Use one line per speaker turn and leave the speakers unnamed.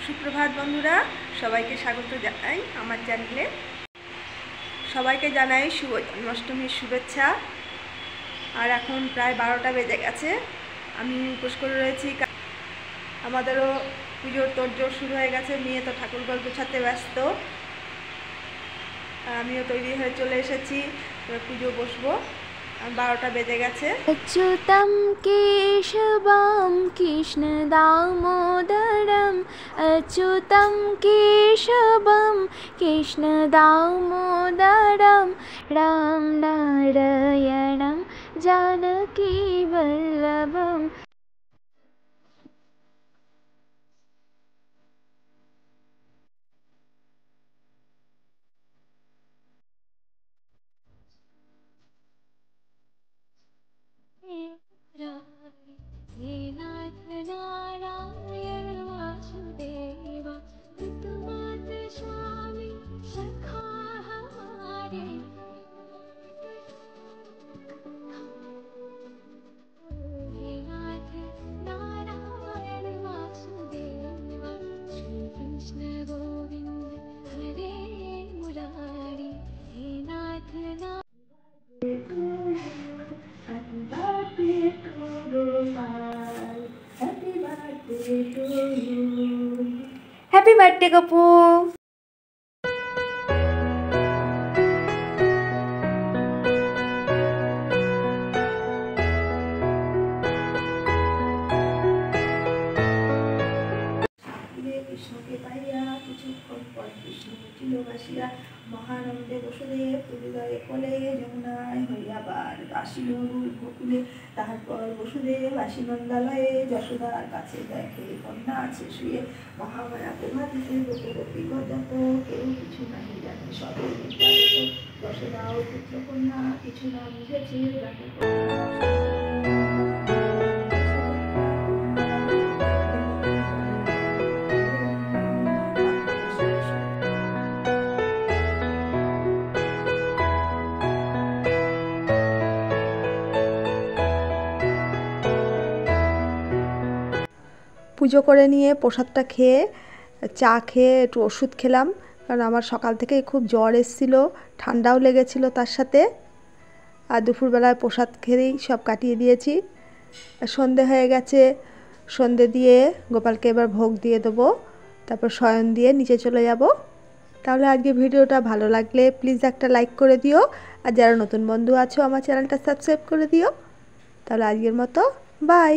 সুপ্রভাত বন্ধুরা, সবাইকে স্বাগত জানাই আমার চ্যানেলে। সবাইকে জানাই শুভ জন্মাষ্টমীর শুভেচ্ছা। আর এখন প্রায় 12টা বেজে গেছে। আমি উপোস করে রয়েছি। আমাদেরও পুজোর তোড়জোড় শুরু হয়ে গেছে। মেয়ে তো ঠাকুরঘর গোছাতে ব্যস্ত, আমিও তৈরি হয়ে চলে এসেছি। পুজো বসবো, 12টা বেজে গেছে।
अच्युतं केशवं कृष्णदामोदरम् अच्युतं केशवं कृष्णदामोदरं राम नारायणं जानकीवल्लभम्।
Happy birthday Gopu. কৃষ্ণকে পাইয়া কিছুক্ষণ পর কৃষ্ণ উঠিল বাসিয়া মহানন্দে বসুদেব হৃদয়ে কোলে যমুনায় হইয়াবার আসিল গোকুলে। তারপর বসুদেব আসি নন্দালয়ে যশোদার কাছে দেখে কন্যা আছে শুয়ে। মহামায়া প্রভাতিতে গোপী যত কেউ কিছু নাহি জানে সবে যশোদাও পুত্র কন্যা কিছু না বুঝেছে জানে। পুজো করে নিয়ে প্রসাদটা খেয়ে চা খেয়ে একটু ওষুধ খেলাম, কারণ আমার সকাল থেকে খুব জ্বর এসেছিল, ঠান্ডাও লেগেছিল তার সাথে। আর দুপুরবেলায় প্রসাদ খেয়েই সব কাটিয়ে দিয়েছি। সন্ধে হয়ে গেছে, সন্ধে দিয়ে গোপালকে এবার ভোগ দিয়ে দেবো, তারপর শয়ন দিয়ে নিচে চলে যাব। তাহলে আজকে ভিডিওটা ভালো লাগলে প্লিজ একটা লাইক করে দিও, আর যারা নতুন বন্ধু আছো আমার চ্যানেলটা সাবস্ক্রাইব করে দিও। তাহলে আজকের মতো বাই।